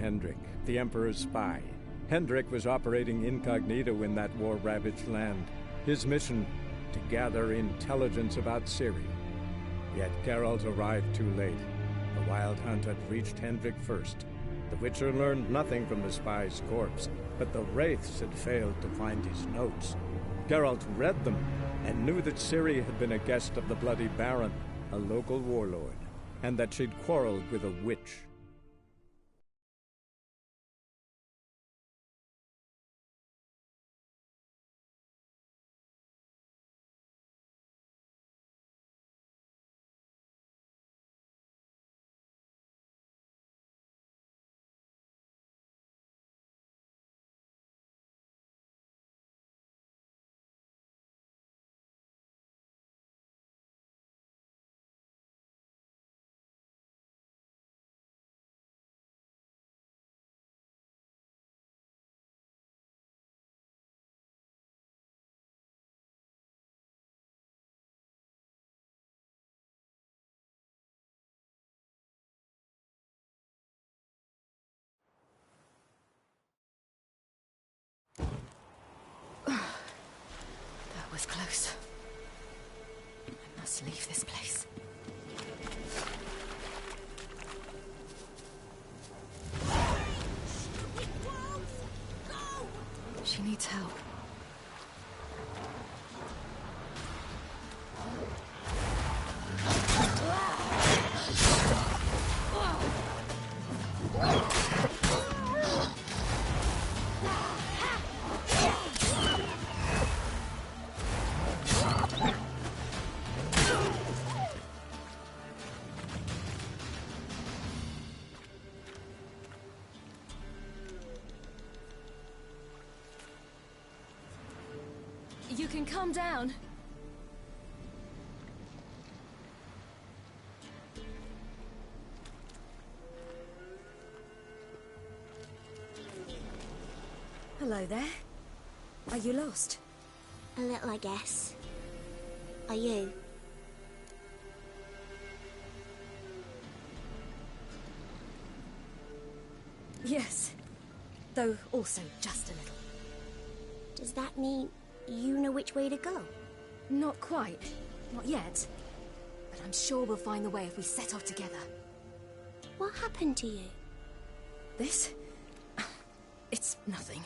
Hendrik, the Emperor's spy. Hendrik was operating incognito in that war-ravaged land. His mission, to gather intelligence about Ciri. Yet Geralt arrived too late. The Wild Hunt had reached Hendrik first. The Witcher learned nothing from the spy's corpse, but the Wraiths had failed to find his notes. Geralt read them, and knew that Ciri had been a guest of the Bloody Baron, a local warlord, and that she'd quarreled with a witch. That was close. I must leave this place. She needs help. You can calm down. Hello there. Are you lost? A little, I guess. Are you? Yes. Though also just a little. Does that mean you know which way to go? Not quite. Not yet. But I'm sure we'll find the way if we set off together. What happened to you? This? It's nothing.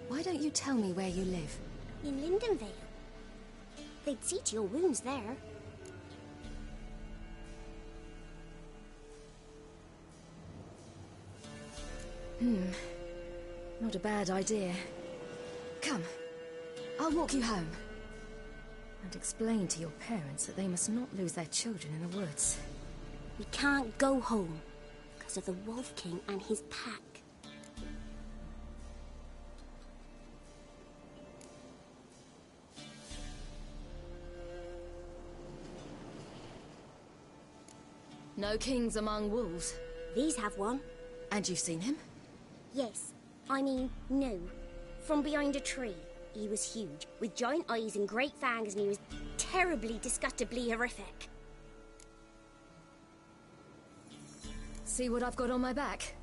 Why don't you tell me where you live? In Lindenvale. They'd see to your wounds there. Not a bad idea. Come, I'll walk you home. And explain to your parents that they must not lose their children in the woods. We can't go home because of the Wolf King and his pack. No kings among wolves. These have one. And you've seen him? Yes. I mean, no. From behind a tree. He was huge, with giant eyes and great fangs, and he was terribly, disgustingly horrific. See what I've got on my back?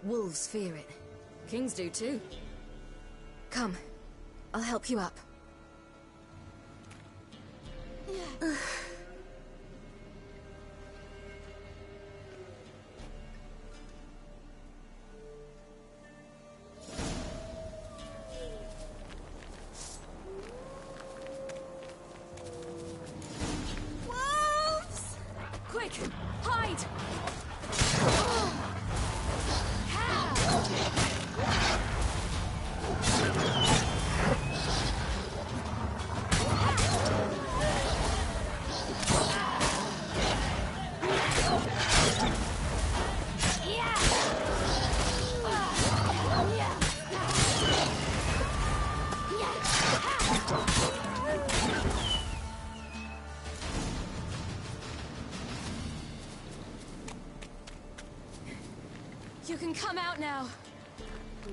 Wolves fear it. Kings do too. Come, I'll help you up. Hide! You can come out now.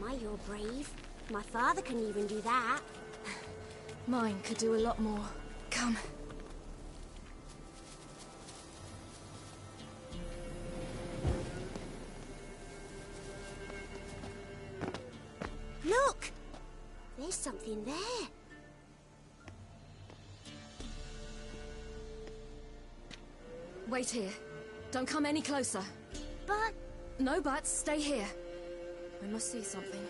My, you're brave. My father couldn't even do that. Mine could do a lot more. Come. Look! There's something there. Wait here. Don't come any closer. But... No buts. Stay here. I must see something.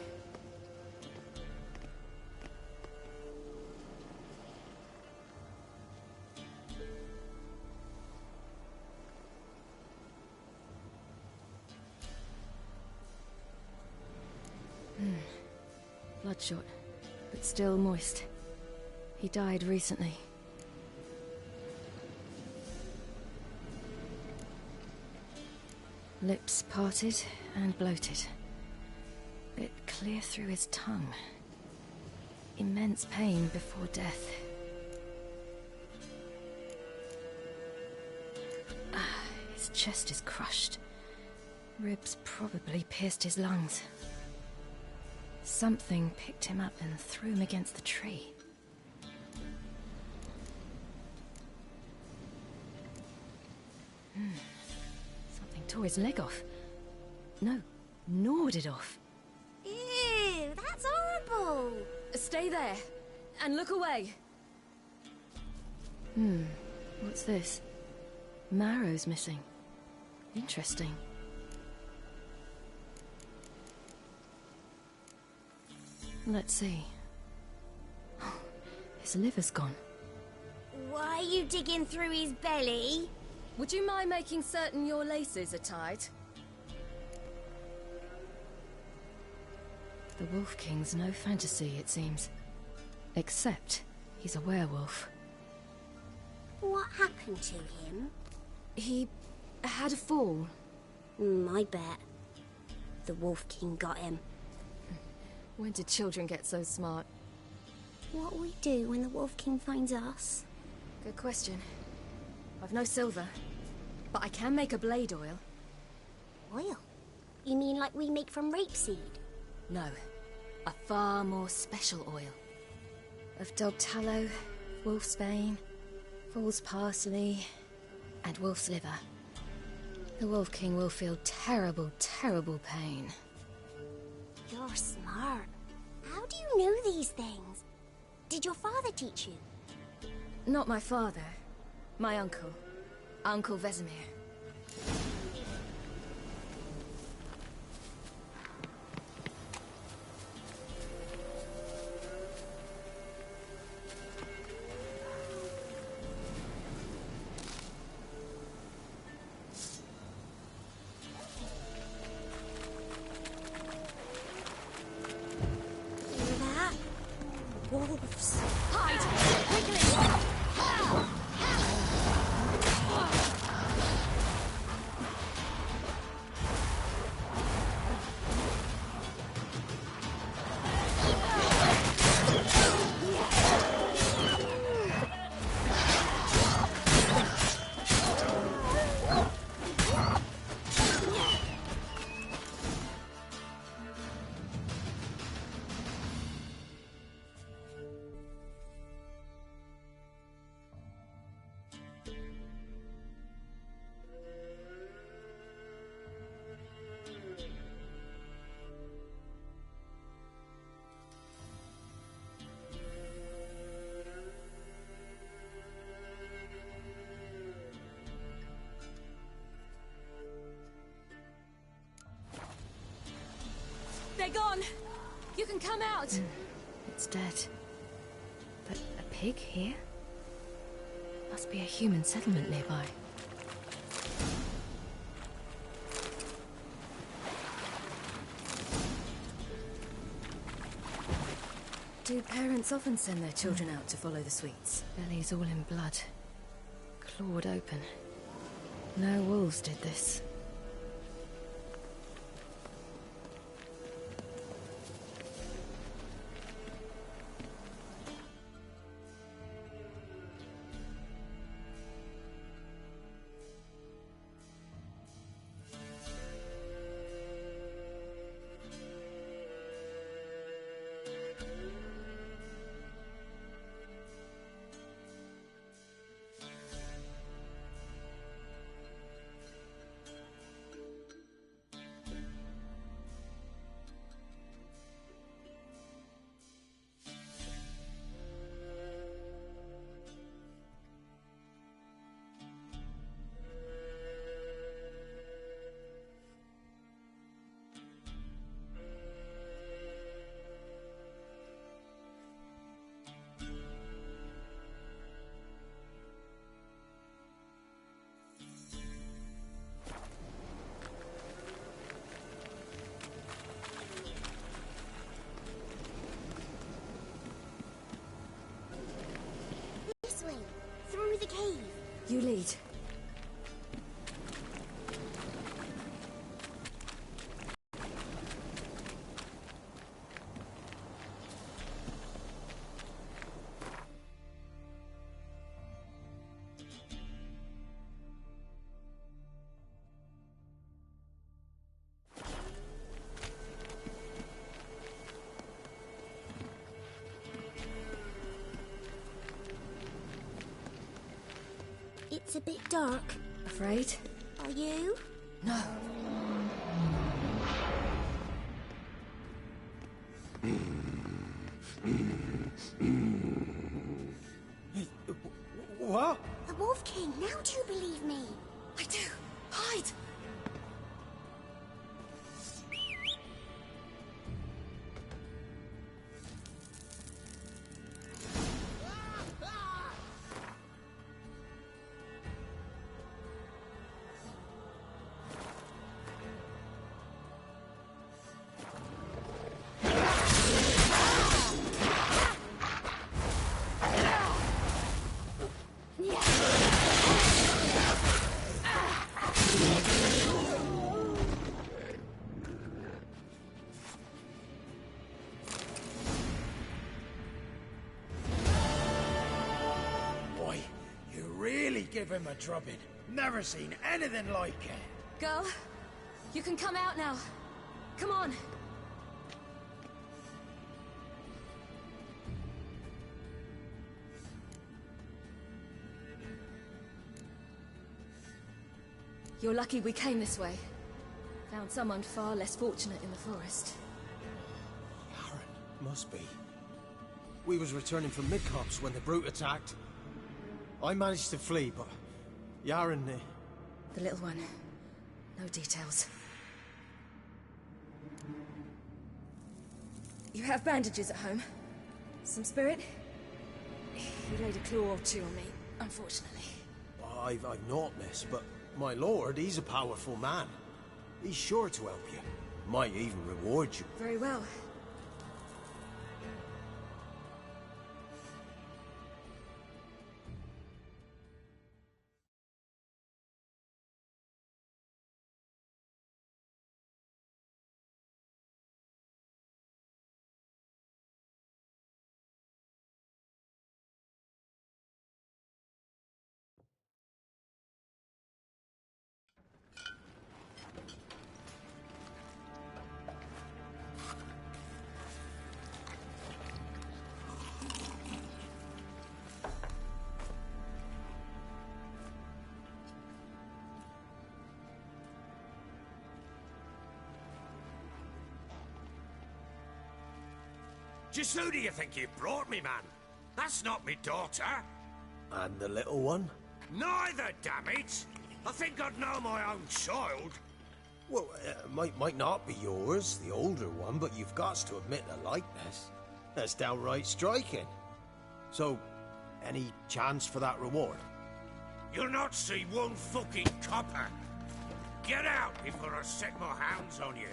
Bloodshot, but still moist. He died recently. Lips parted and bloated. Bit clear through his tongue. Immense pain before death. His chest is crushed. Ribs probably pierced his lungs. Something picked him up and threw him against the tree. Something tore his leg off. No, gnawed it off. Ew, that's horrible! Stay there, and look away. What's this? Marrow's missing. Interesting. Let's see. His liver's gone. Why are you digging through his belly? Would you mind making certain your laces are tied? The Wolf King's no fantasy, it seems. Except he's a werewolf. What happened to him? He had a fall. I bet. The Wolf King got him. When did children get so smart? What'll we do when the Wolf King finds us? Good question. I've no silver, but I can make a blade oil. Oil? You mean like we make from rapeseed? No, a far more special oil. Of dog tallow, wolf's bane, fool's parsley, and wolf's liver. The Wolf King will feel terrible, terrible pain. You're smart. How do you know these things? Did your father teach you? Not my father. My uncle. Uncle Vesemir. Hear that? Wolves. Hide! Quickly! They're gone! You can come out! It's dead. But a pig here? Must be a human settlement nearby. Do parents often send their children out to follow the sweets? Bellies all in blood. Clawed open. No wolves did this. You lead. It's a bit dark. Afraid? Are you? No. What? The Wolf King, now do you believe me? I do. Hide! Give him a drubbing. Never seen anything like it. Girl, you can come out now. Come on. You're lucky we came this way. Found someone far less fortunate in the forest. Yaren, must be. We was returning from Midcops when the brute attacked. I managed to flee, but Yaren... The little one. No details. You have bandages at home? Some spirit? He laid a claw or two on me, unfortunately. I've not, miss, but my lord, he's a powerful man. He's sure to help you. Might even reward you. Very well. Just who do you think you brought me, man? That's not me daughter. And the little one? Neither, damn it! I think I'd know my own child. Well, might not be yours, the older one, but you've got to admit the likeness. That's downright striking. So, any chance for that reward? You'll not see one fucking copper. Get out before I set my hounds on you.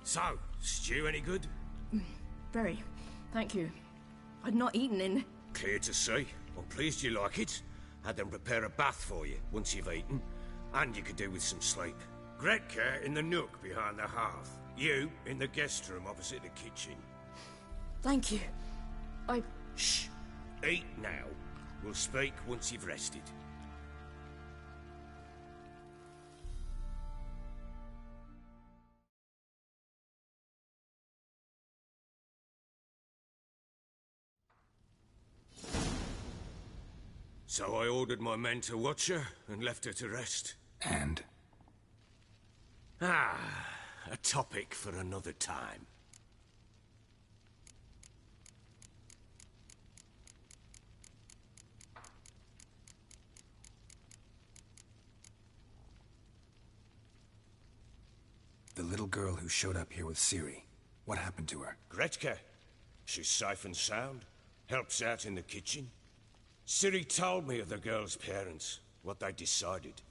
So, stew any good? Very. Thank you. I'd not eaten in... Clear to see. I'm pleased you like it. Had them prepare a bath for you once you've eaten. And you could do with some sleep. Gretka in the nook behind the hearth. You in the guest room opposite the kitchen. Thank you. Shh. Eat now. We'll speak once you've rested. So I ordered my men to watch her and left her to rest. And? A topic for another time. The little girl who showed up here with Ciri. What happened to her? Gretka. She's safe and sound. Helps out in the kitchen. Ciri told me of the girl's parents, what they decided.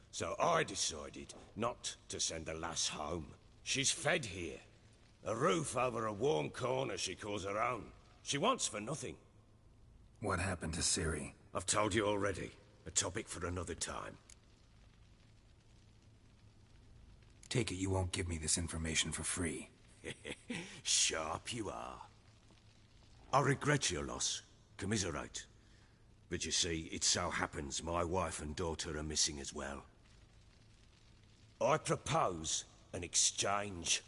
So I decided not to send the lass home. She's fed here. A roof over a warm corner she calls her own. She wants for nothing. What happened to Ciri? I've told you already. A topic for another time. Take it you won't give me this information for free. Sharp you are. I regret your loss. Commiserate. But you see, it so happens my wife and daughter are missing as well. I propose an exchange.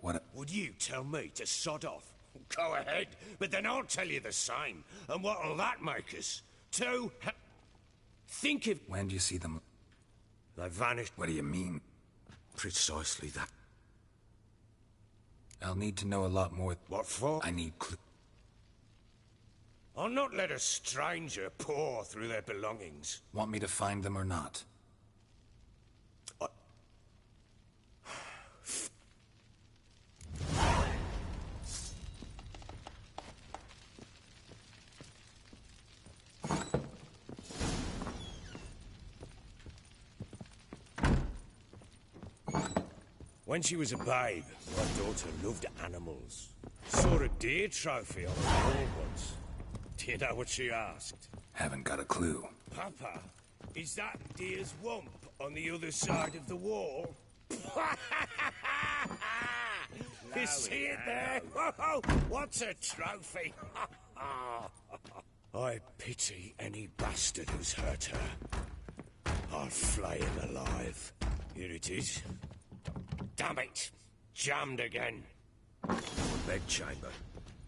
What? Would you tell me to sod off? Go ahead, but then I'll tell you the same. And what'll that make us? Think of... When do you see them? They vanished. What do you mean? Precisely that. I'll need to know a lot more. What for? I need I'll not let a stranger pore through their belongings. Want me to find them or not? When she was a babe, my daughter loved animals. Saw a deer trophy on the wall once. Do you know what she asked? Haven't got a clue. Papa, is that deer's wump on the other side of the wall? You see it there? Whoa, what's a trophy? I pity any bastard who's hurt her. I'll flay him alive. Here it is. Damn it! Jammed again. Bedchamber.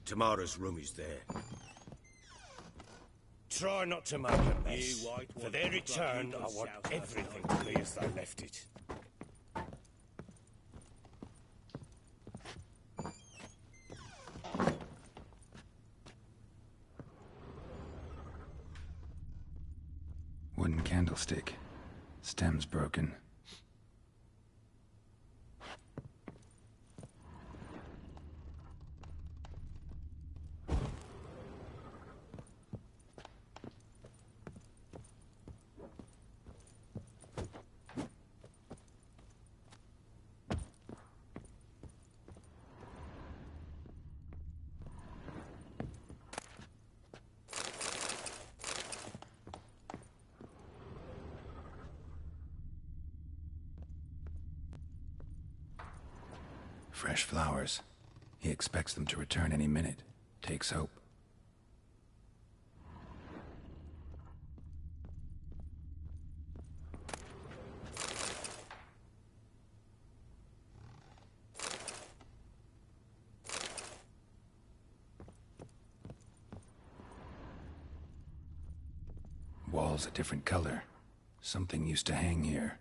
Tamara's room is there. Try not to make a mess. For their return, I want everything to be as they left it. Wooden candlestick. Stem's broken. Fresh flowers. He expects them to return any minute. Takes hope. Walls a different color. Something used to hang here.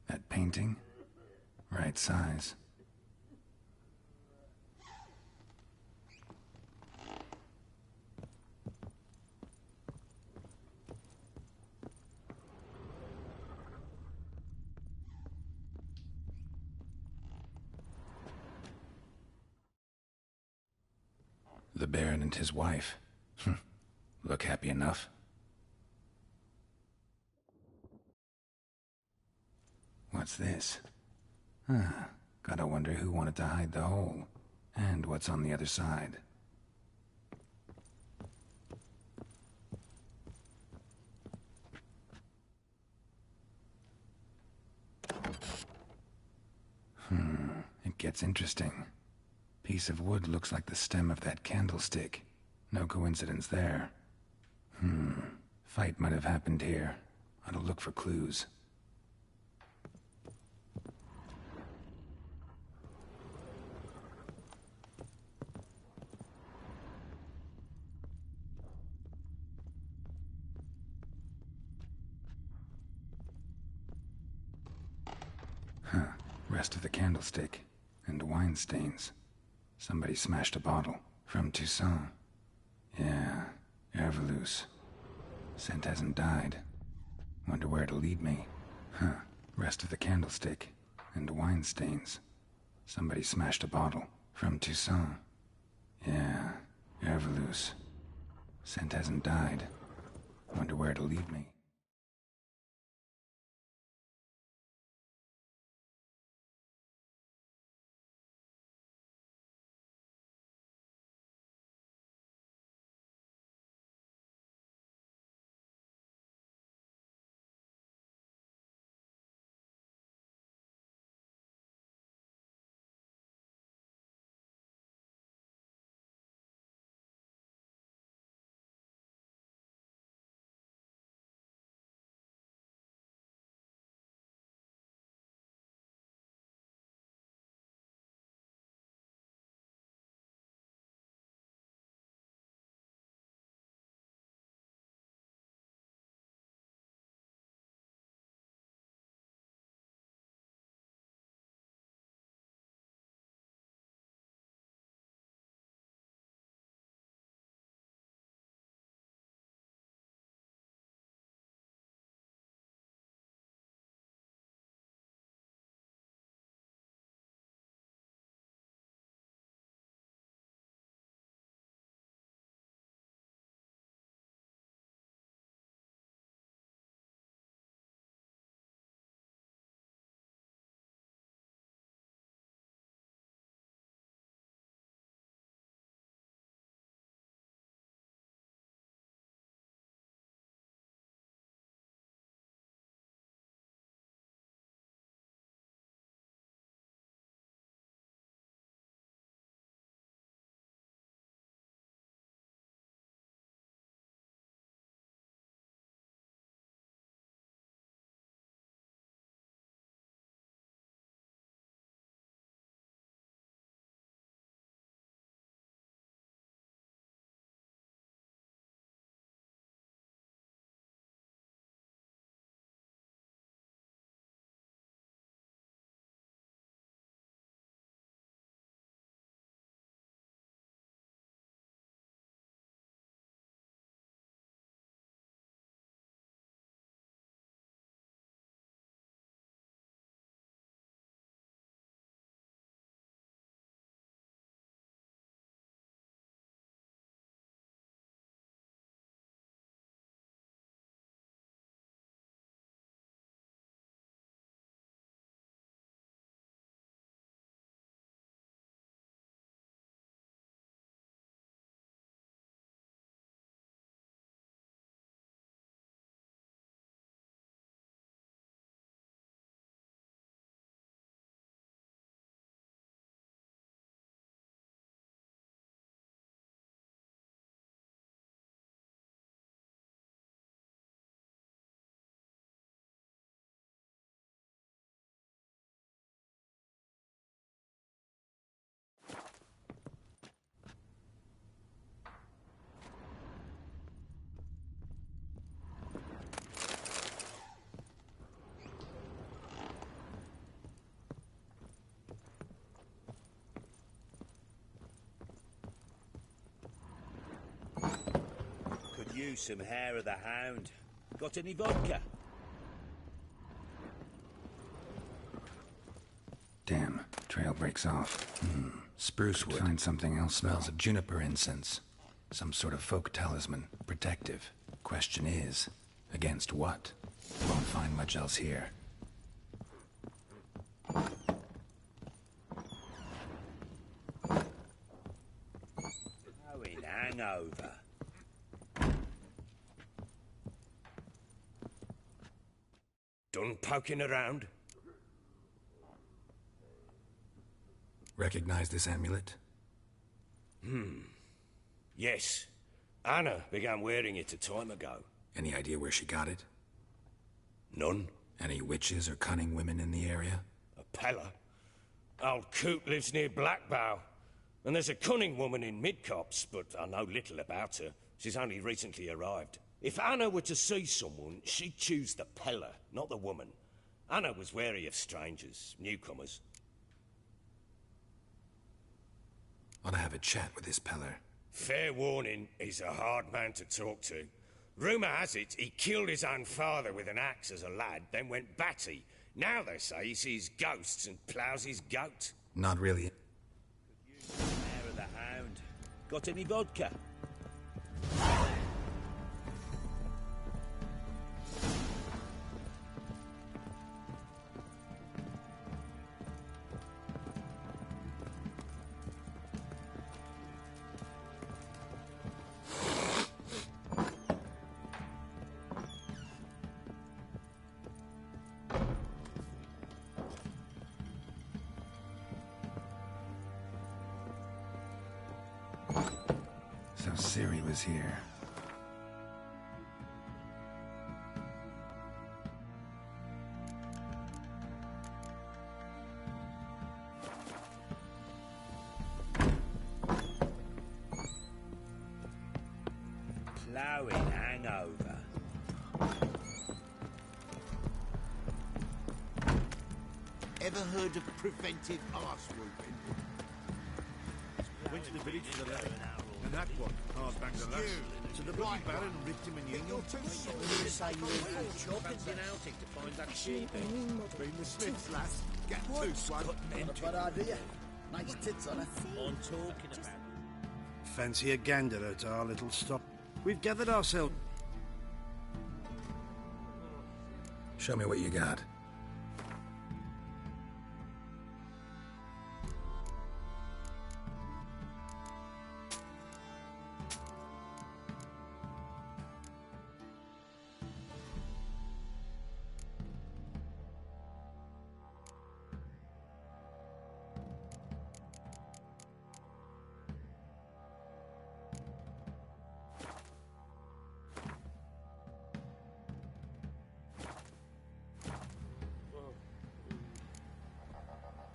That painting? Right size. The Baron and his wife. Look happy enough. What's this? Gotta wonder who wanted to hide the hole. And what's on the other side. It gets interesting. Piece of wood looks like the stem of that candlestick. No coincidence there. Fight might have happened here. Ought to look for clues. Rest of the candlestick. And wine stains. Somebody smashed a bottle. From Toussaint. Yeah, Herveloos. Scent hasn't died. Wonder where it'll lead me. Rest of the candlestick. And wine stains. Somebody smashed a bottle. From Toussaint. Yeah, Herveloos. Scent hasn't died. Wonder where it'll lead me. Could use some hair of the hound. Got any vodka? Damn, trail breaks off. Spruce wood. Find something else. Smells of juniper incense. Some sort of folk talisman. Protective. Question is, against what? Won't find much else here. Going hangover. Done poking around? Recognize this amulet? Yes. Anna began wearing it a time ago. Any idea where she got it? None. Any witches or cunning women in the area? A Pella. Old Coot lives near Blackbow. And there's a cunning woman in Midcopse, but I know little about her. She's only recently arrived. If Anna were to see someone, she'd choose the Pella, not the woman. Anna was wary of strangers, newcomers. Ought to have a chat with this Peller. Fair warning, he's a hard man to talk to. Rumour has it he killed his own father with an axe as a lad, then went batty. Now they say he sees ghosts and ploughs his goat. Not really. Hair of the hound. Got any vodka? So Ciri was here. Ploughing hangover. Ever heard of preventive arse whooping? Went to the village for the left, and that one hard banged the lass. So the bloody baron ripped him a new one. You say you went for Chopping's been outing to find that sheep. Been the Smiths, lass. Get loose, one. Not a bad idea. Nice tits on her. I'm talking about. Fancy a gander at our little stop. We've gathered ourselves. Show me what you got.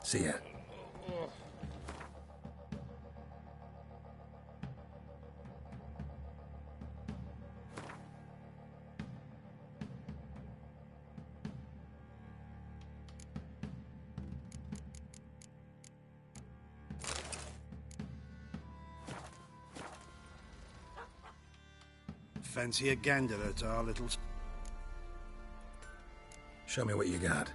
See ya. Fancy a gander at our little... Show me what you got.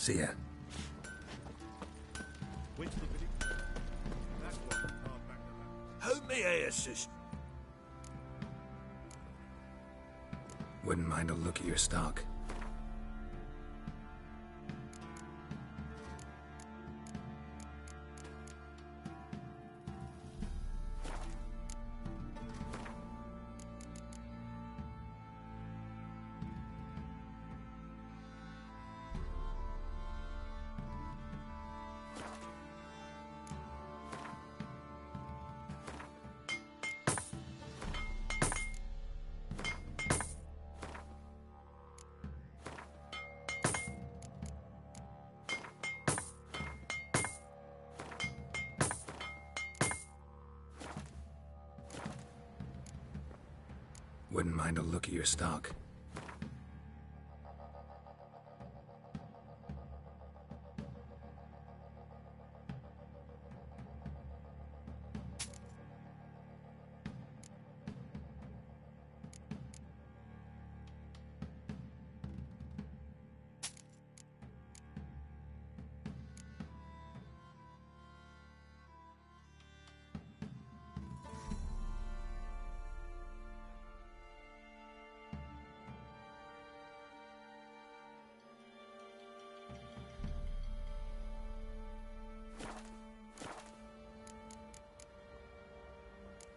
See ya. Which the village? That one, Hardbanger. Hold me here, sister. Wouldn't mind a look at your stock. Wouldn't mind a look at your stock.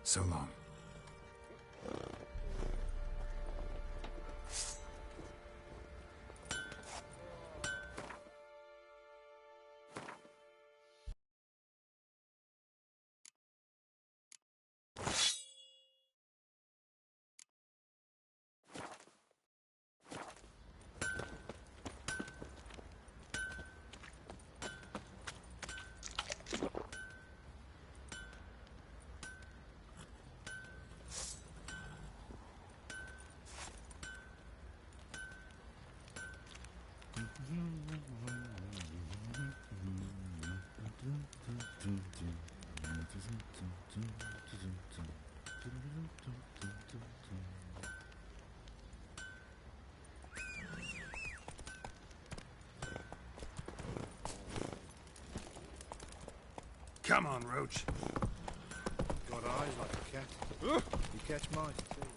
So long. Come on, Roach. Got eyes like a cat. You catch mine, too.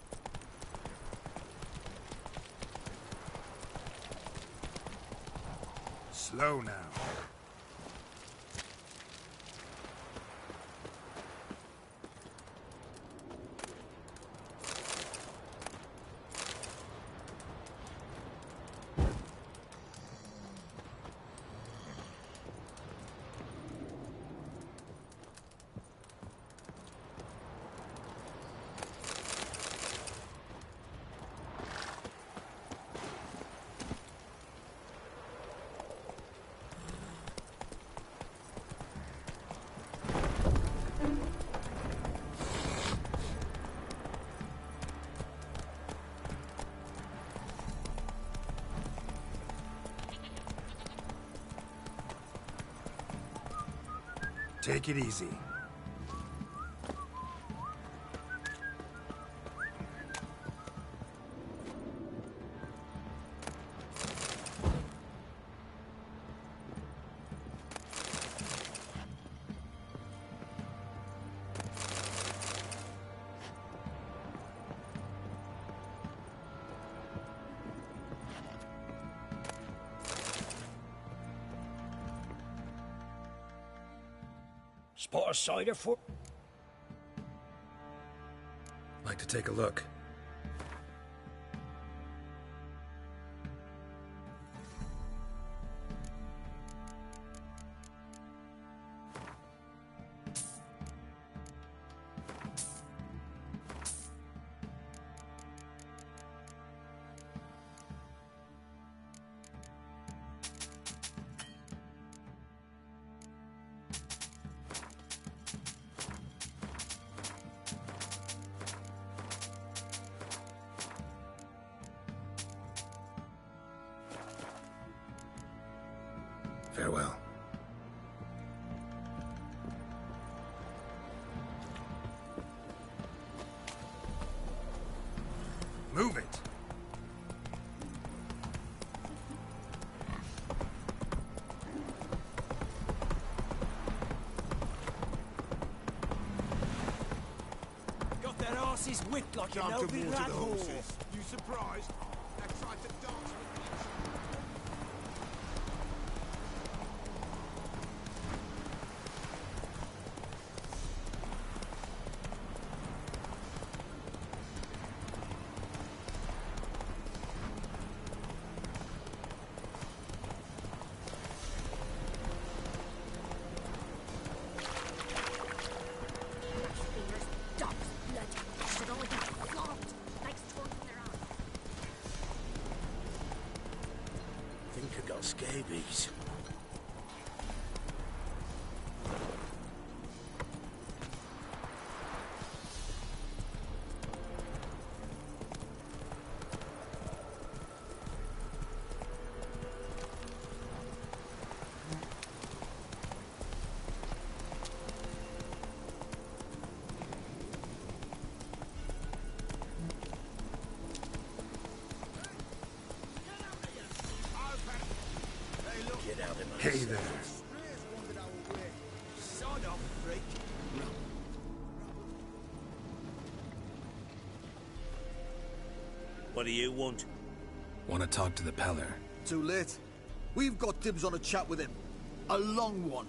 Slow now. Take it easy. Spot a cider for... Like to take a look. Farewell. Move it. his wit like a Time to no-big water rat the hole. horses. You surprised? I tried to dance with Fingers, dogs, blood. Should only be flogged. Like stones in their eyes. I think I got scabies. Get out of my Hey there. Sod off, freak. What do you want? Want to talk to the Peller? Too late. We've got dibs on a chat with him. A long one.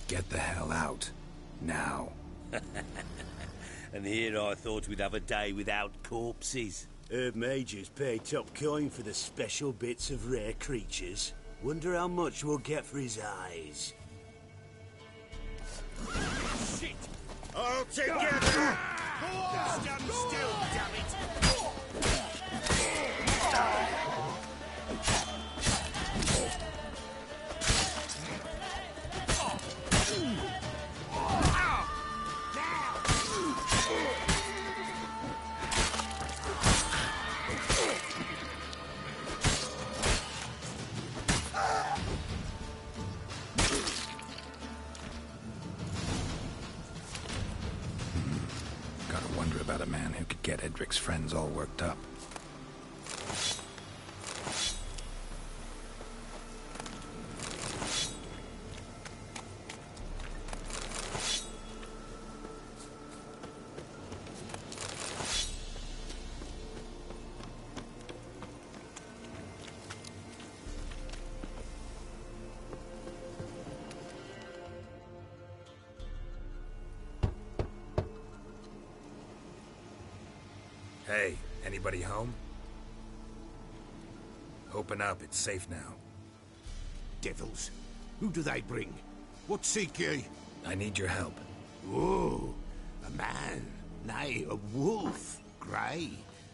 Get the hell out. Now. And here I thought we'd have a day without corpses. Herb Majors pay top coin for the special bits of rare creatures. Wonder how much we'll get for his eyes. Shit! All together! Stand still, damn it! Gotta wonder about a man who could get Edric's friends all worked up. Hey, anybody home? Open up, it's safe now. devils. Who do they bring? What seek ye? I need your help. Oh, a man, nay, a wolf, grey,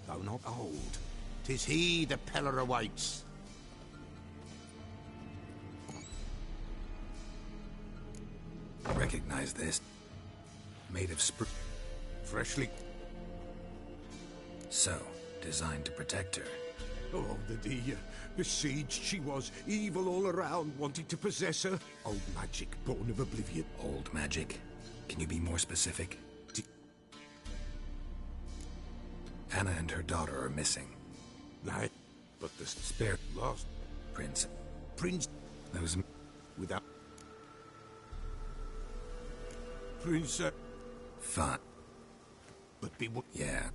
though not old. 'Tis he the Peller awaits. Recognize this. Made of Freshly. So, designed to protect her. Oh, the besieged she was, evil all around, wanting to possess her. Old magic, born of oblivion. Old magic? Can you be more specific? Anna and her daughter are missing. Nay, but the Spare lost Prince. prince Those without prince, fun. but be what? Yeah.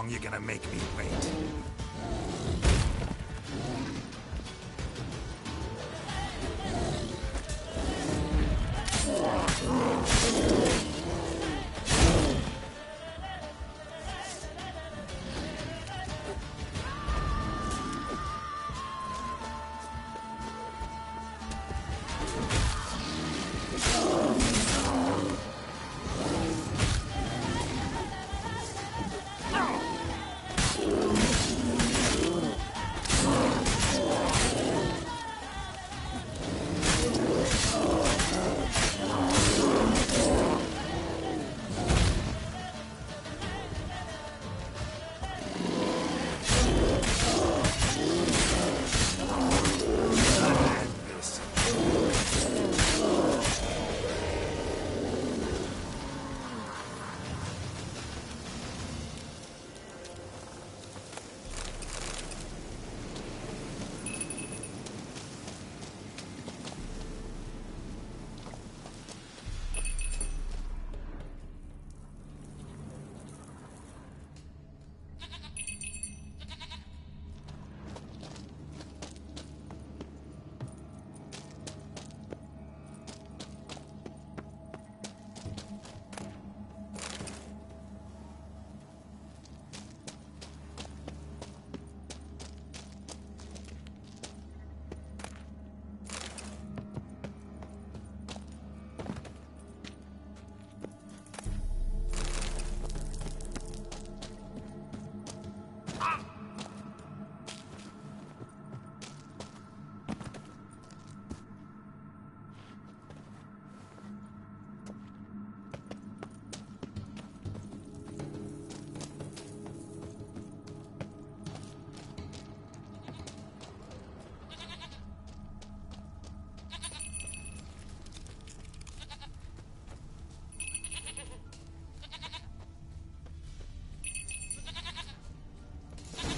long you gonna make me wait?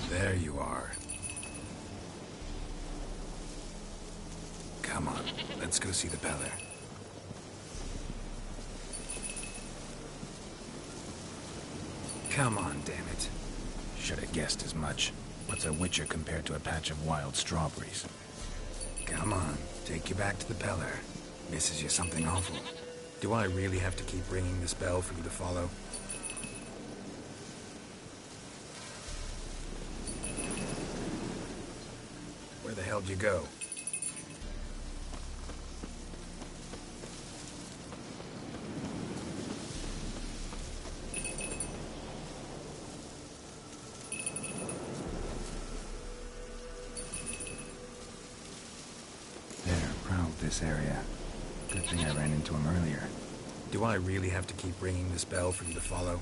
There you are. Come on, let's go see the Peller. Come on, damn it. Should have guessed as much. What's a witcher compared to a patch of wild strawberries? Come on, take you back to the Peller. Misses you something awful. Do I really have to keep ringing this bell for you to follow? Where the hell'd you go? There, prowled this area. Good thing I ran into him earlier. Do I really have to keep ringing this bell for you to follow?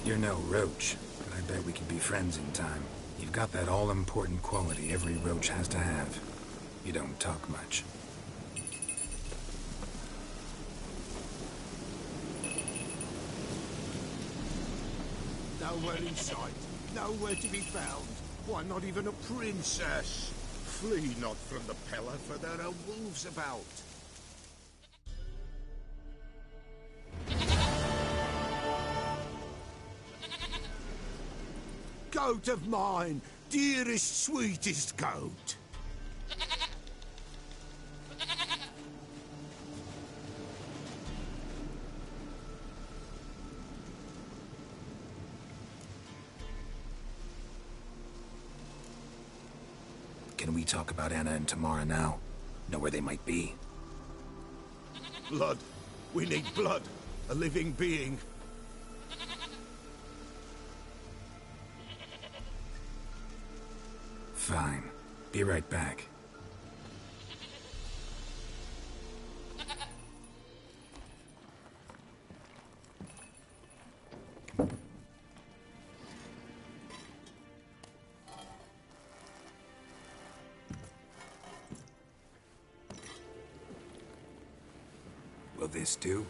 You're no roach, but I bet we could be friends in time. You've got that all-important quality every roach has to have. You don't talk much. Nowhere in sight. Nowhere to be found. Why, not even a princess. Flee not from the Peller, for there are wolves about. Goat of mine, dearest, sweetest goat. Can we talk about Anna and Tamara now? Know where they might be? Blood. We need blood. A living being. Fine. Be right back. this do?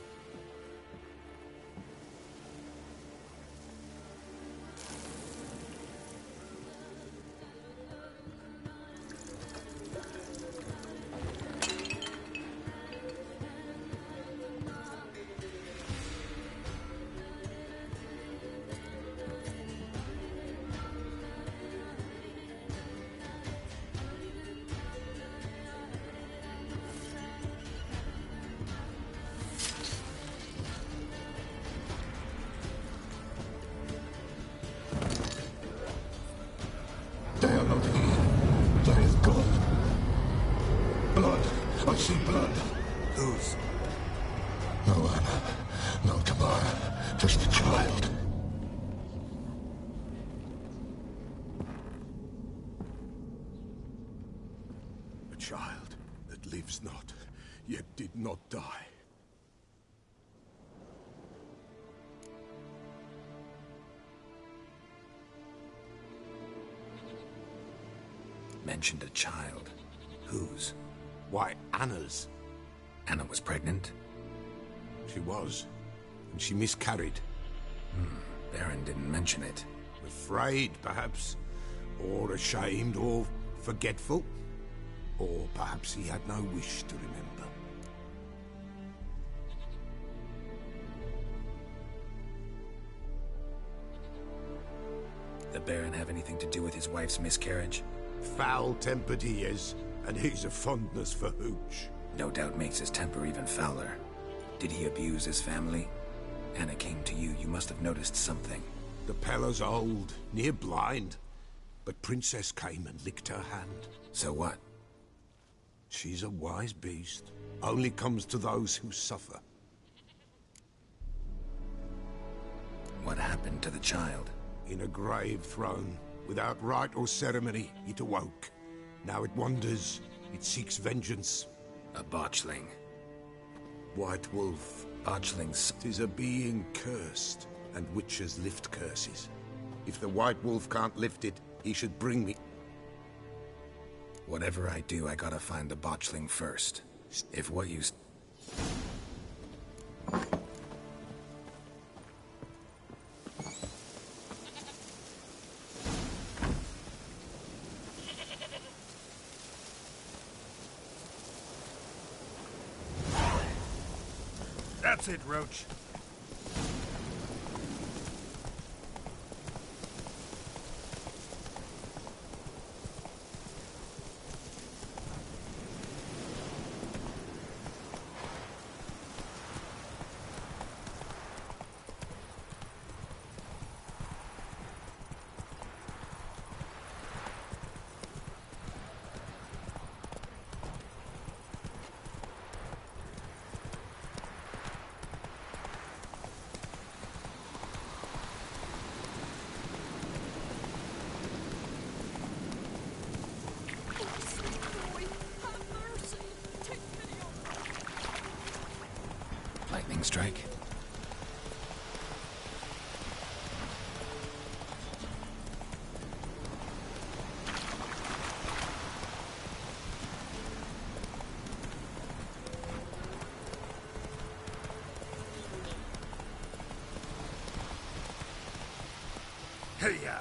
They are not here. There is blood. Blood. I see blood. Whose? No Anna. No Tamara. Just a child. A child that lives not, yet did not die. Mentioned a child. Whose? Why, Anna's. Anna was pregnant? She was, and she miscarried. Baron didn't mention it. Afraid, perhaps, or ashamed, or forgetful. Or perhaps he had no wish to remember. The Baron have anything to do with his wife's miscarriage? Foul-tempered he is, and he's a fondness for hooch. No doubt makes his temper even fouler. Did he abuse his family? Anna came to you. You must have noticed something. The Peller's old, near blind. But Princess came and licked her hand. So what? She's a wise beast. Only comes to those who suffer. What happened to the child? In a grave thrown, without rite or ceremony, it awoke. Now it wanders. It seeks vengeance. A botchling. White Wolf. Botchlings. 'Tis a being cursed, and witches lift curses. If the White Wolf can't lift it, he should bring me. Whatever I do, I gotta find the botchling first. If what you... That's it, Roach. Lightning strike? Hey-ya!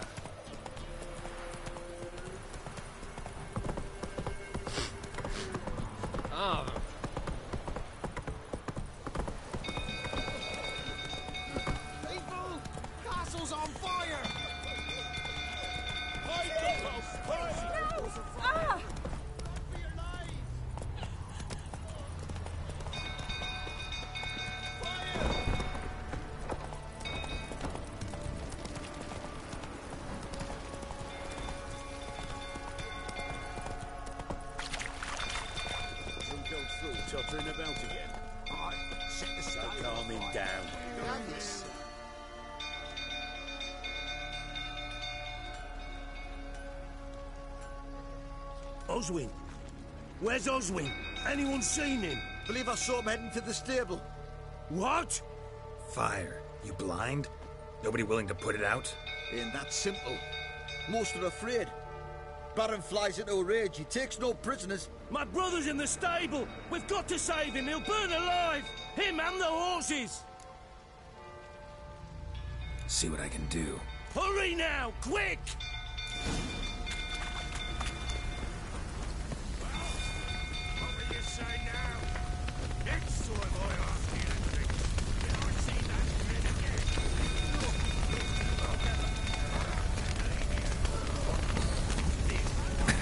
Ah. People! Castle's on fire! Ah! Tottering about again. Aye, set the So style calm on him fire. down. Behind this. Oswin? Where's Oswin? Anyone seen him? Believe I saw him heading to the stable. What? Fire. You blind? Nobody willing to put it out? Ain't that simple. Most are afraid. Baron flies into a rage. He takes no prisoners. My brother's in the stable. We've got to save him. He'll burn alive. Him and the horses! See what I can do. Hurry now, quick! What will you say now? Next time I ask you to drink, can I see that grin again?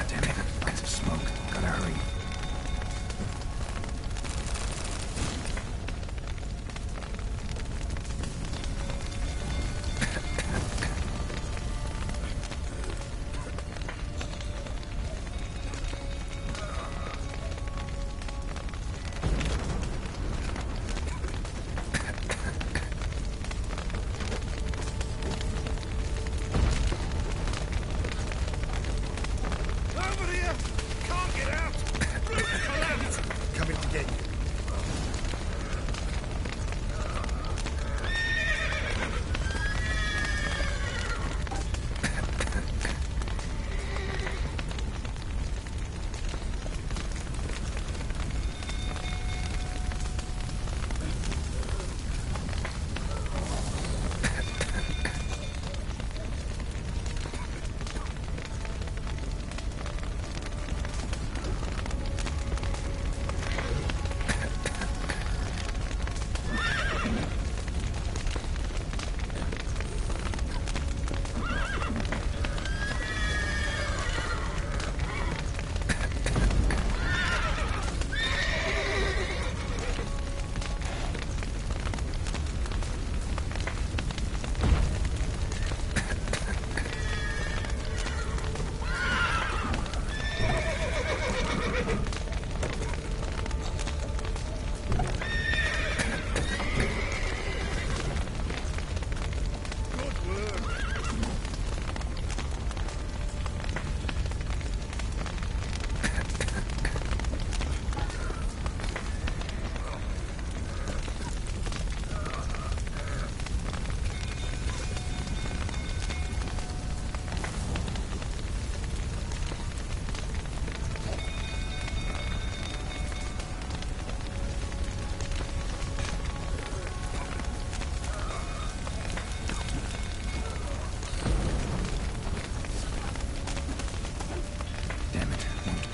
Damn it, lots of smoke. Gotta hurry. Over here! Can't get out! Roof collapsed! Coming to get you.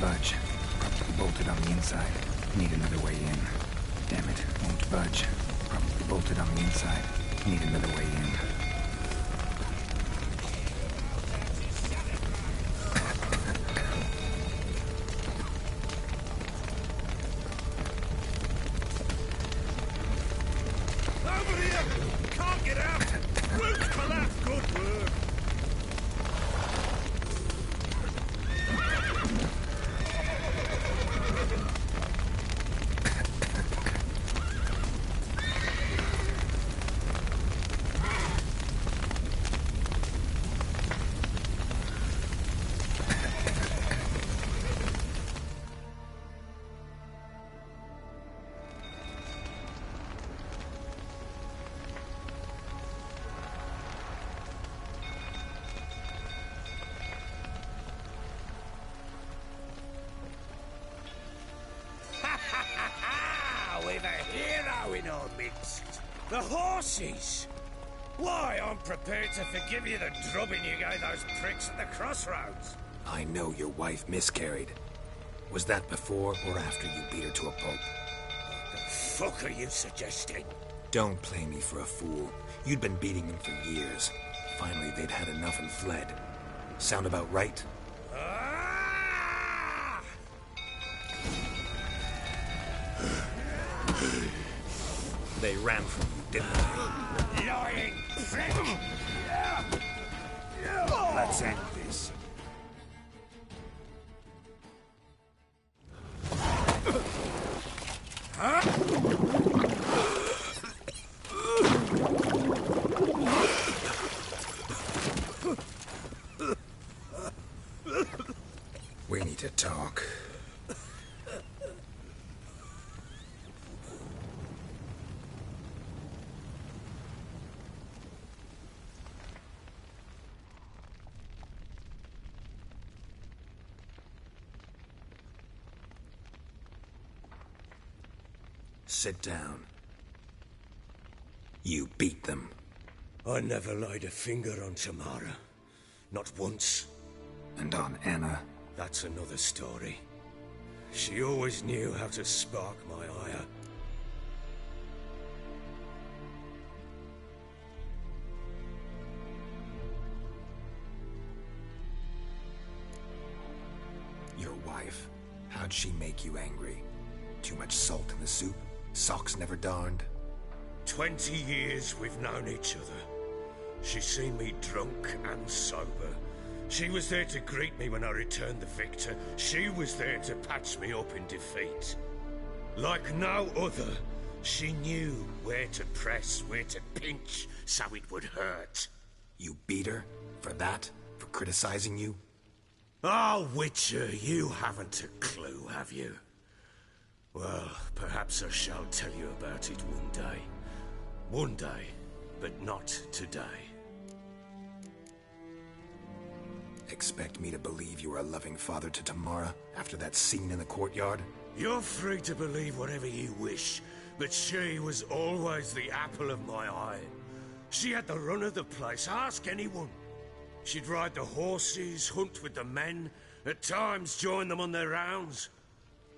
budge. Probably bolted on the inside. Need another way in. Damn it, won't budge. Probably bolted on the inside. Need another way in. Over here! Can't get out! Roof collapsed! Good work! We've a hero in our midst. The horses! Why, I'm prepared to forgive you the drubbing you gave those pricks at the crossroads. I know your wife miscarried. Was that before or after you beat her to a pulp? What the fuck are you suggesting? Don't play me for a fool. You'd been beating them for years. Finally, they'd had enough and fled. Sound about right? They ran from you, didn't they? Lying prick! Let's end this. We need to talk. Sit down. You beat them. I never laid a finger on Tamara. Not once. And on Anna? That's another story. She always knew how to spark my ire. Your wife? How'd she make you angry? Too much salt in the soup? Socks never darned? 20 years we've known each other. She's seen me drunk and sober. She was there to greet me when I returned the victor. She was there to patch me up in defeat. Like no other, she knew where to press, where to pinch, so it would hurt. You beat her? For that? For criticizing you? Oh, Witcher, you haven't a clue, have you? Well, perhaps I shall tell you about it one day. One day, but not today. Expect me to believe you were a loving father to Tamara after that scene in the courtyard? You're free to believe whatever you wish, but she was always the apple of my eye. She had the run of the place, ask anyone. She'd ride the horses, hunt with the men, at times join them on their rounds.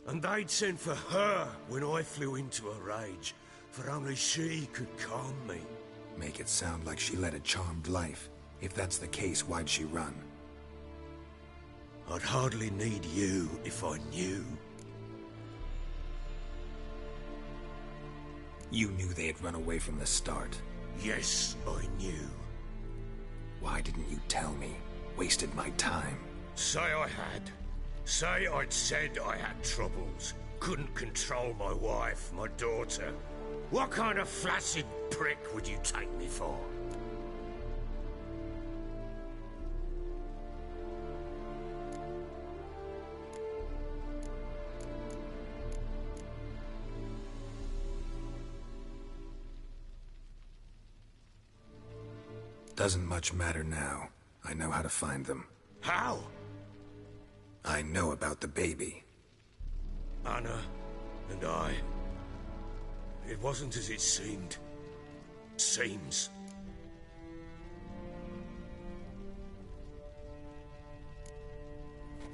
And they'd send for her when I flew into a rage, for only she could calm me. Make it sound like she led a charmed life. If that's the case, why'd she run? I'd hardly need you if I knew. You knew they had run away from the start? Yes, I knew. Why didn't you tell me? Wasted my time. Say I had. Say I'd said I had troubles. Couldn't control my wife, my daughter. What kind of flaccid prick would you take me for? Doesn't much matter now. I know how to find them. How? I know about the baby. Anna and I. It wasn't as it seemed. Seems.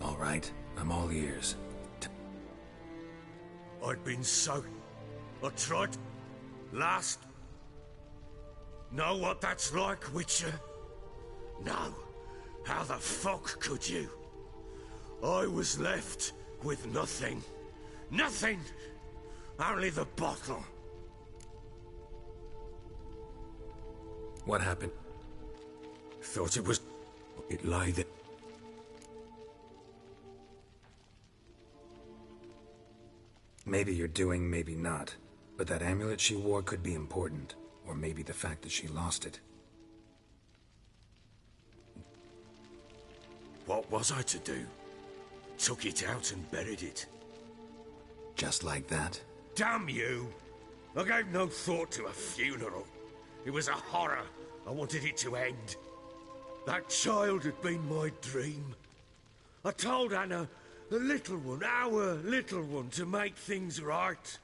All right, I'm all ears. I'd been so... I tried... Last... Know what that's like, Witcher? No. How the fuck could you? I was left with nothing. Nothing! Only the bottle. What happened? Thought it was... It lay there. Maybe you're doing, maybe not. But that amulet she wore could be important. Or maybe the fact that she lost it. What was I to do? Took it out and buried it. Just like that? Damn you! I gave no thought to a funeral. It was a horror. I wanted it to end. That child had been my dream. I told Anna, the little one, our little one, to make things right.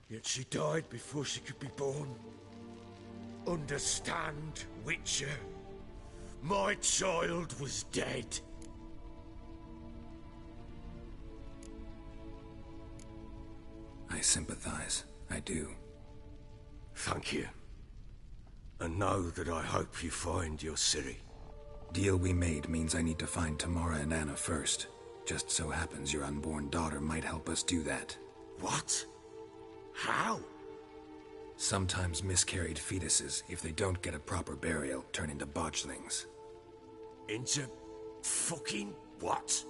Yet she died before she could be born. Understand, Witcher? My child was dead. I sympathize. I do. Thank you. And know that I hope you find your Ciri. Deal we made means I need to find Tamara and Anna first. Just so happens your unborn daughter might help us do that. What? How? Sometimes miscarried fetuses, if they don't get a proper burial, turn into botchlings. Into... fucking what?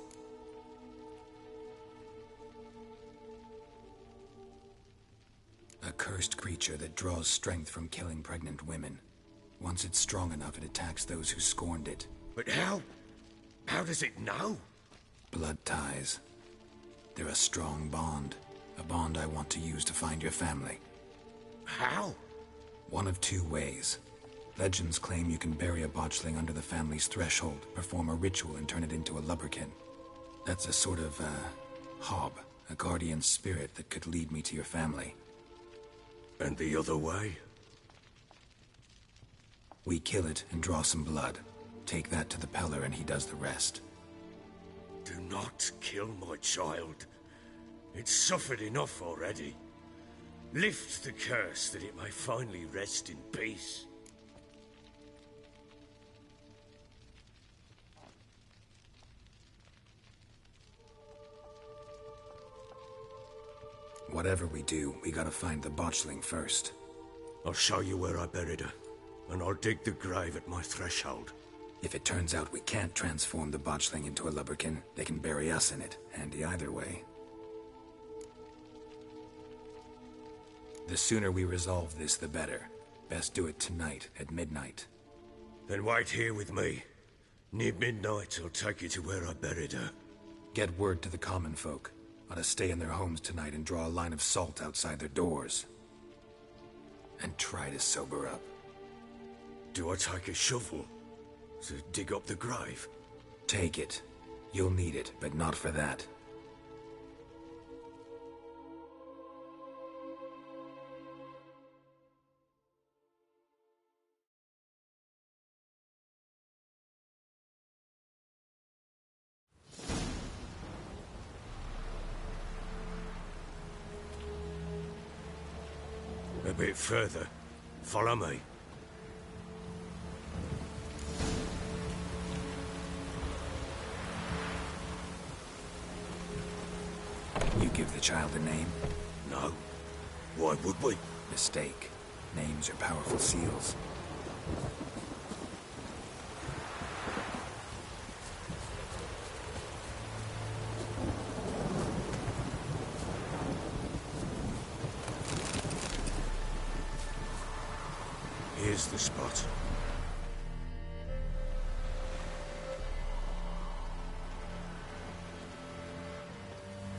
A cursed creature that draws strength from killing pregnant women. Once it's strong enough, it attacks those who scorned it. But how? How does it know? Blood ties. They're a strong bond. A bond I want to use to find your family. How? One of two ways. Legends claim you can bury a botchling under the family's threshold, perform a ritual, and turn it into a lubberkin. That's a sort of, hob, a guardian spirit that could lead me to your family. And the other way? We kill it and draw some blood. Take that to the Peller and he does the rest. Do not kill my child. It's suffered enough already. Lift the curse that it may finally rest in peace. Whatever we do, we gotta find the botchling first. I'll show you where I buried her, and I'll dig the grave at my threshold. If it turns out we can't transform the botchling into a lubberkin, they can bury us in it. Handy either way. The sooner we resolve this, the better. Best do it tonight, at midnight. Then wait here with me. Near midnight, I'll take you to where I buried her. Get word to the common folk. Ought to stay in their homes tonight and draw a line of salt outside their doors. And try to sober up. Do I take a shovel to dig up the grave? Take it. You'll need it, but not for that. A bit further. Follow me. You give the child a name? No. Why would we? Mistake. Names are powerful seals. Here's the spot.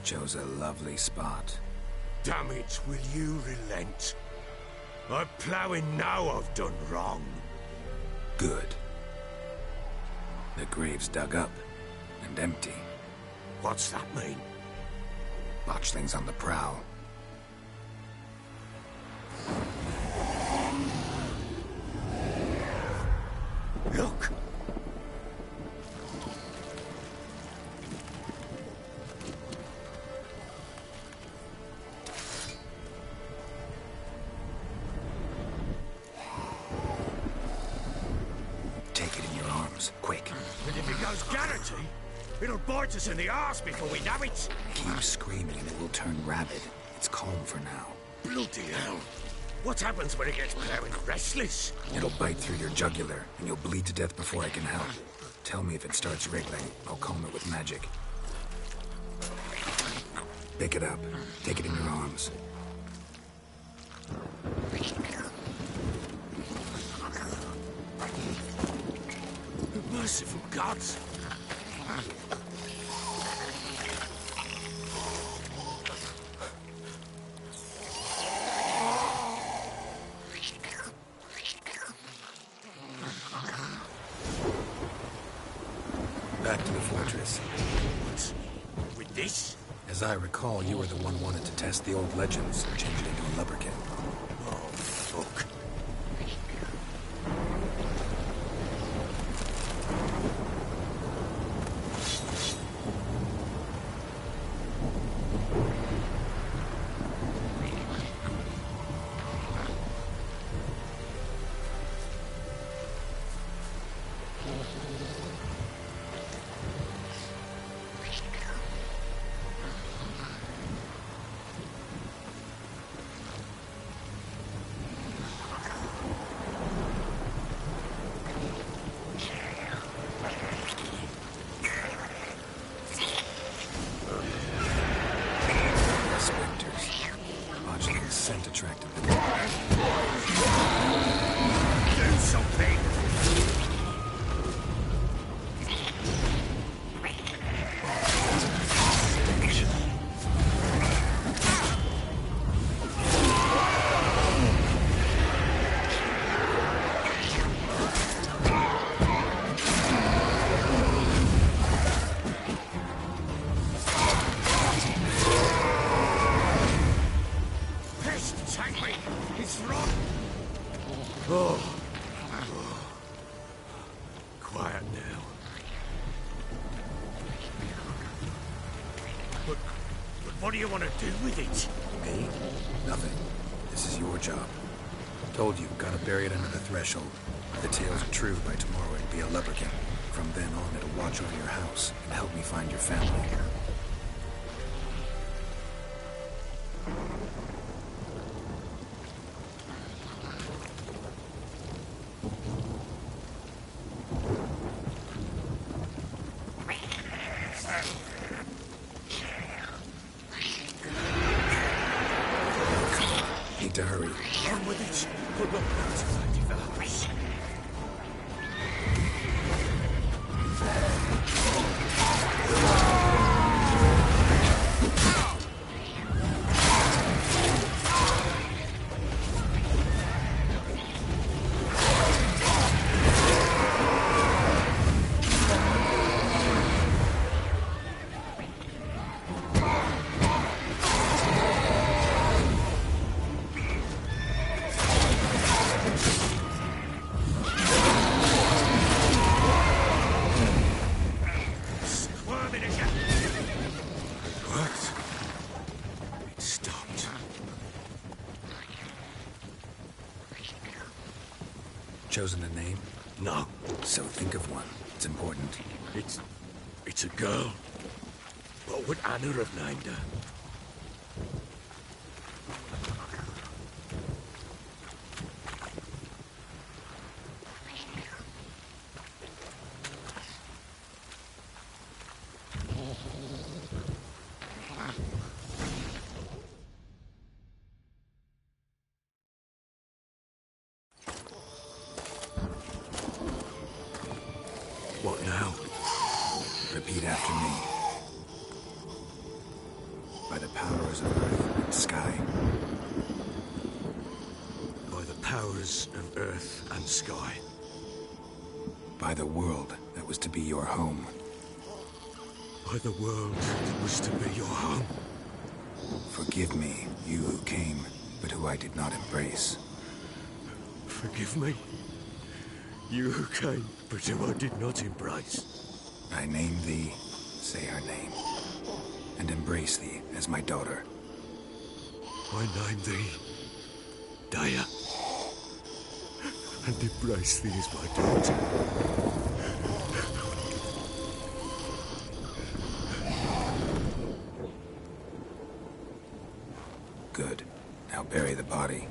Chose a lovely spot. Damn it, will you relent? I'm ploughing now I've done wrong. Good. The grave's dug up and empty. What's that mean? Botchling's on the prowl. Look! Take it in your arms, quick. And if it goes Garrity, it'll bite us in the arse before we know it. Keep screaming and it will turn rabid. It's calm for now. Bloody hell. What happens when it gets ploughing restless? It'll bite through your jugular, and you'll bleed to death before I can help. Tell me if it starts wriggling. I'll calm it with magic. Pick it up. Take it in your arms. Merciful gods! Back to the fortress. What? With this? As I recall, you were the one wanted to test the old legends, change it into a lubberkin. Oh, fuck. Scent attracted them. Do something! Take me! It's wrong! Oh. you want to do with it? Me? Nothing. This is your job. Told you, gotta bury it under the threshold. If the tales are true, by tomorrow it'll be a lubberkin. From then on, it'll watch over your house and help me find your family. Need to hurry. On with it. Good luck now to finding the house. Chosen a name? No. So think of one. It's important. It's a girl. What would Anna have named her? What now? Repeat after me. By the powers of earth and sky. By the powers of earth and sky. By the world that was to be your home. By the world that was to be your home. Forgive me, you who came, but who I did not embrace. Forgive me. You who came, but who I did not embrace. I name thee, say her name, and embrace thee as my daughter. I name thee, Daya, and embrace thee as my daughter. Good. Now bury the body.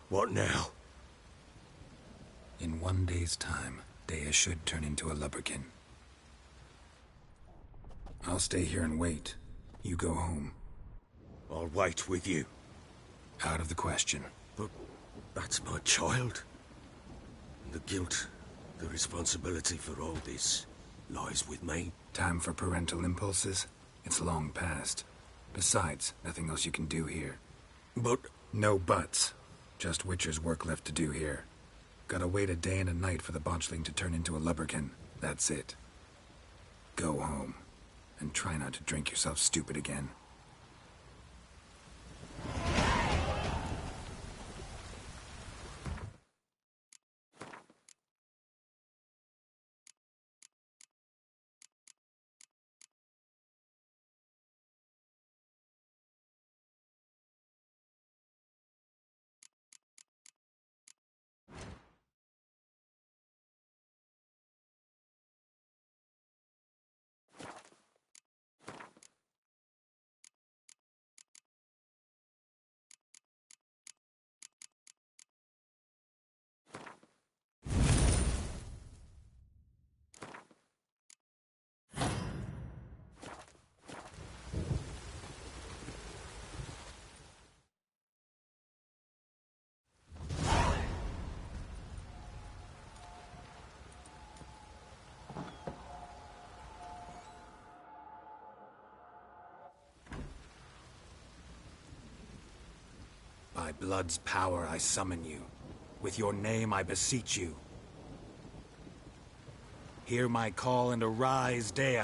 What now? In 1 day's time, Daya should turn into a lubberkin. I'll stay here and wait. You go home. I'll wait with you. Out of the question. But that's my child. And the guilt, the responsibility for all this lies with me. Time for parental impulses? It's long past. Besides, nothing else you can do here. But... No buts. Just Witcher's work left to do here. Gotta wait a day and a night for the botchling to turn into a lubberkin. That's it. Go home. And try not to drink yourself stupid again. By blood's power I summon you. With your name I beseech you. Hear my call and arise, Dea.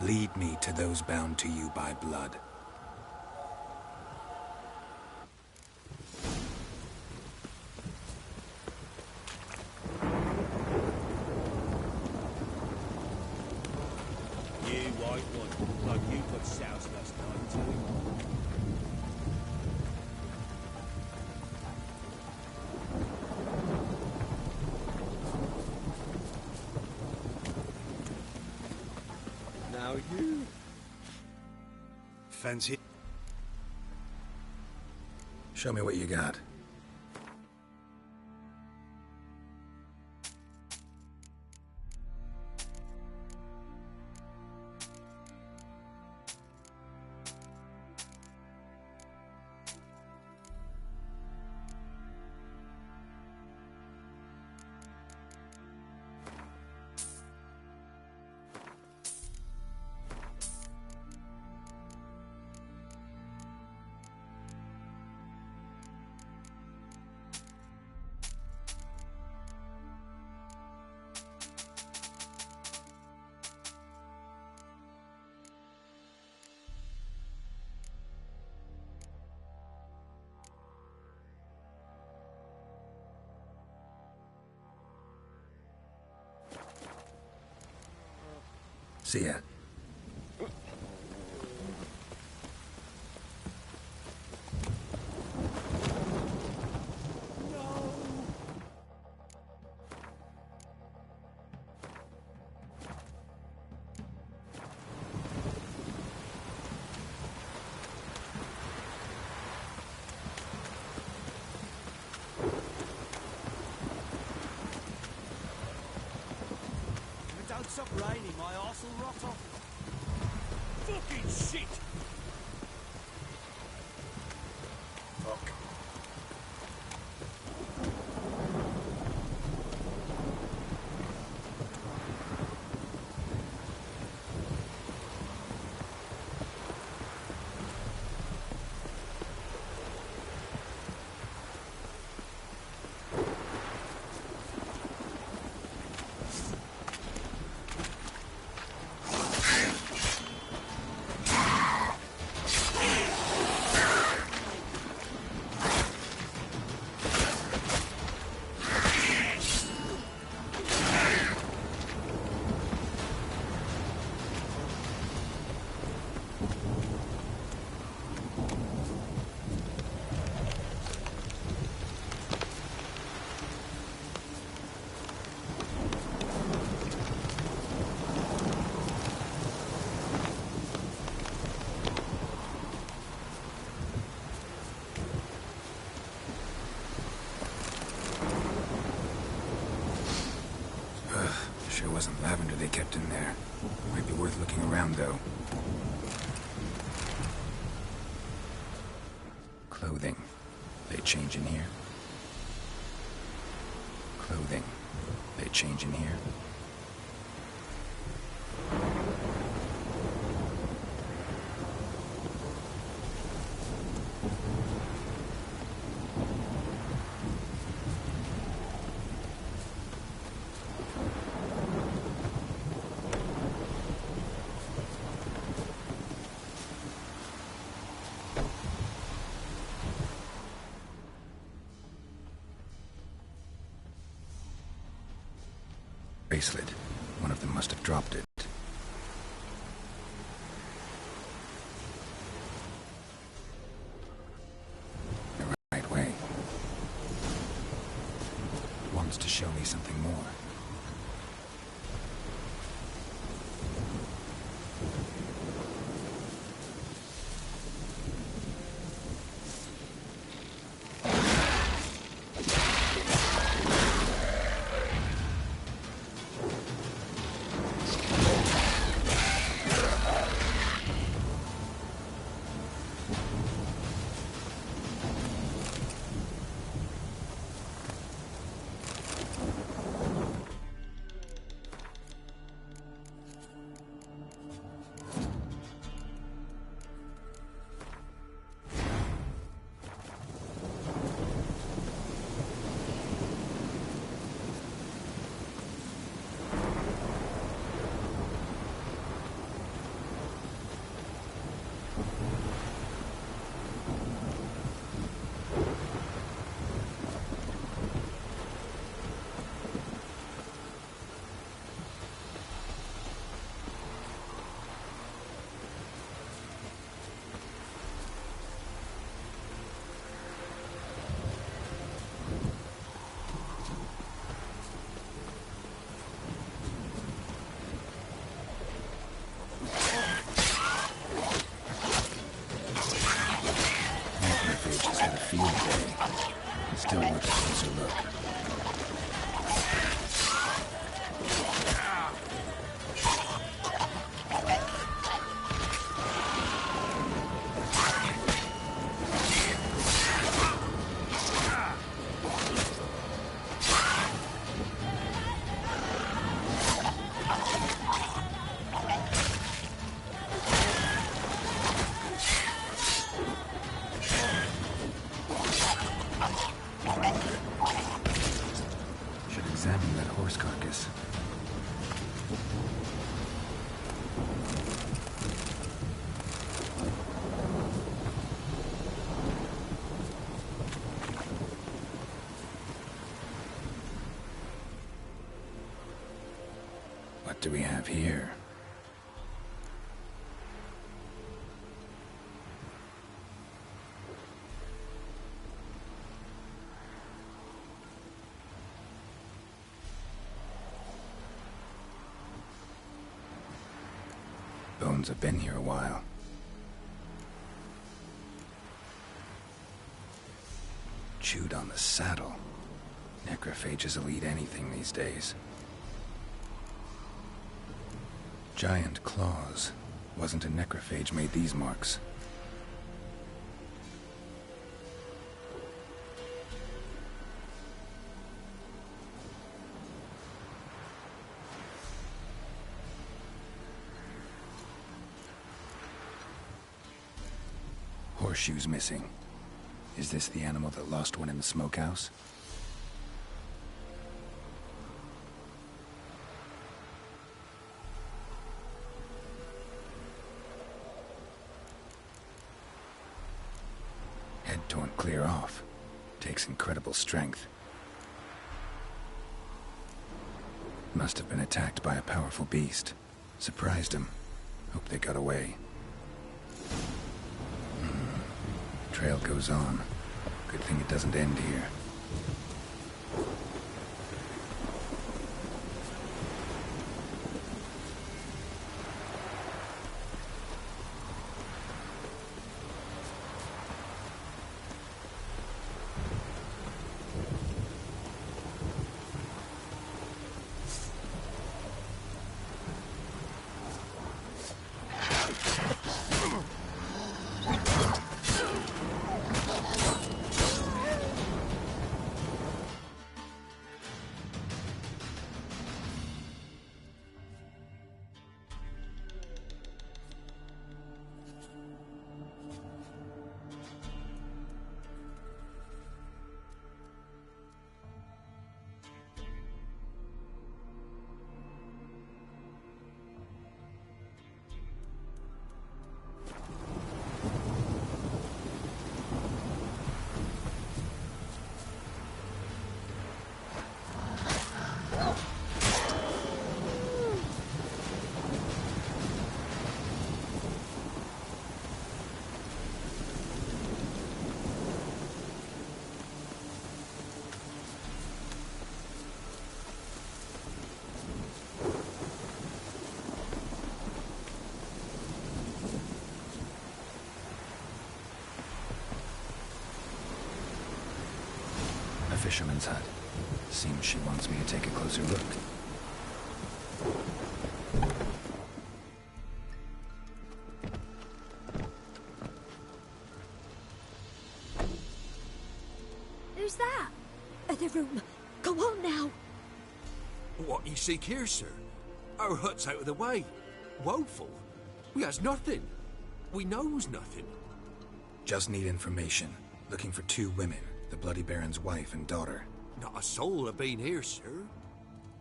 Lead me to those bound to you by blood. You white one, like you put south last night too. Now you... Fancy... Show me what you got. See ya. Don't stop raining, my arse will rot off. Fucking shit! Fuck. Sure wasn't lavender they kept in there. Might be worth looking around, though. Clothing. They change in here? Clothing. They change in here? Bracelet. One of them must have dropped it. The right way. Wants to show me something more. horse a closer look. Examine that horse carcass. What do we have here? Bones have been here a while. Chewed on the saddle. Necrophages will eat anything these days. Giant claws. Wasn't a necrophage made these marks. Horseshoes missing. Is this the animal that lost one in the smokehouse? Head torn clear off. Takes incredible strength. Must have been attacked by a powerful beast. Surprised him. Hope they got away. Trail goes on. Good thing it doesn't end here. Fisherman's hut. Seems she wants me to take a closer look. Who's that? The room. Go on now. What you seek here, sir? Our hut's out of the way. Woeful. We has nothing. We knows nothing. Just need information. Looking for 2 women. The Bloody Baron's wife and daughter. Not a soul have been here, sir.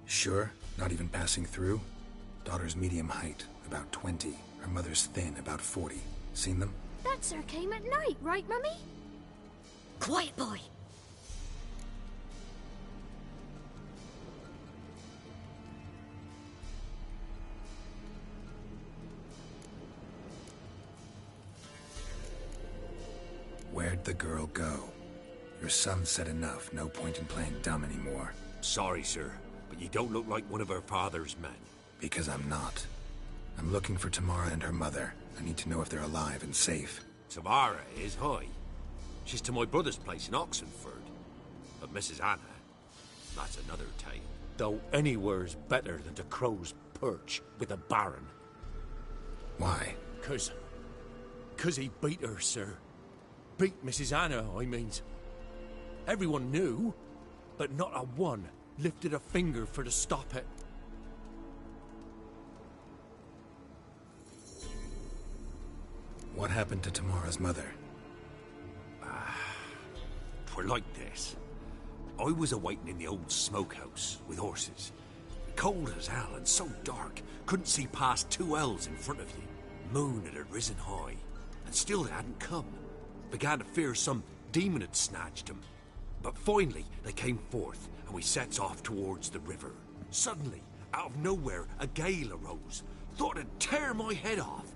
Sure? Not even passing through? Daughter's medium height, about 20. Her mother's thin, about 40. Seen them? That sir came at night, right, Mummy? Quiet, boy. Where'd the girl go? Your son said enough. No point in playing dumb anymore. Sorry, sir, but you don't look like one of her father's men. Because I'm not. I'm looking for Tamara and her mother. I need to know if they're alive and safe. Tamara is high. She's to my brother's place in Oxenford. But Mrs. Anna, that's another tale. Though anywhere's better than the Crow's Perch with a Baron. Why? 'Cause he beat her, sir. Beat Mrs. Anna, I means. Everyone knew, but not a one lifted a finger for to stop it. What happened to Tamara's mother? 'Twere like this. I was awaiting in the old smokehouse with horses. Cold as hell and so dark, couldn't see past 2 ells in front of you. Moon had risen high, and still they hadn't come. Began to fear some demon had snatched them. But finally they came forth, and we sets off towards the river. Suddenly, out of nowhere, a gale arose. Thought it'd tear my head off.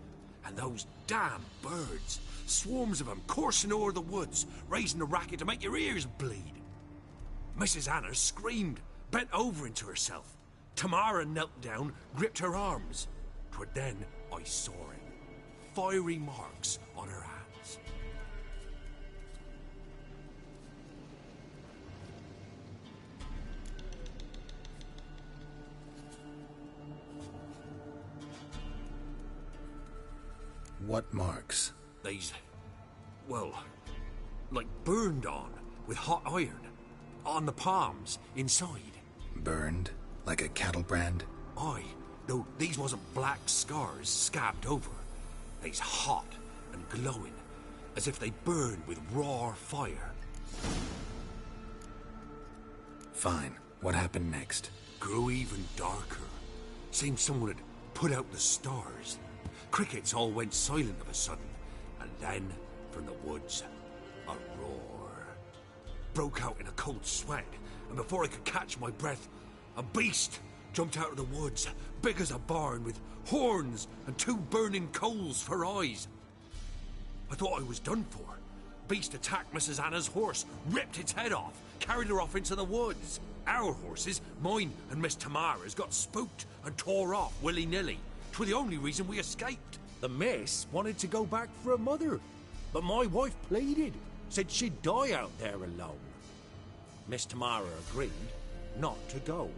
And those damn birds, swarms of them coursing o'er the woods, raising a racket to make your ears bleed. Mrs. Anna screamed, bent over into herself. Tamara knelt down, gripped her arms. 'Twere then I saw it. Fiery marks on her hands. What marks? They's, well, like burned on with hot iron. On the palms, inside. Burned? Like a cattle brand? Aye, though these wasn't black scars scabbed over. They's hot and glowing, as if they burned with raw fire. Fine. What happened next? Grew even darker. Seemed someone had put out the stars. Crickets all went silent of a sudden, and then, from the woods, a roar. Broke out in a cold sweat, and before I could catch my breath, a beast jumped out of the woods, big as a barn, with horns and 2 burning coals for eyes. I thought I was done for. Beast attacked Mrs. Anna's horse, ripped its head off, carried her off into the woods. Our horses, mine and Miss Tamara's, got spooked and tore off willy-nilly. 'Twere the only reason we escaped. The miss wanted to go back for her mother, but my wife pleaded, said she'd die out there alone. Miss Tamara agreed not to go.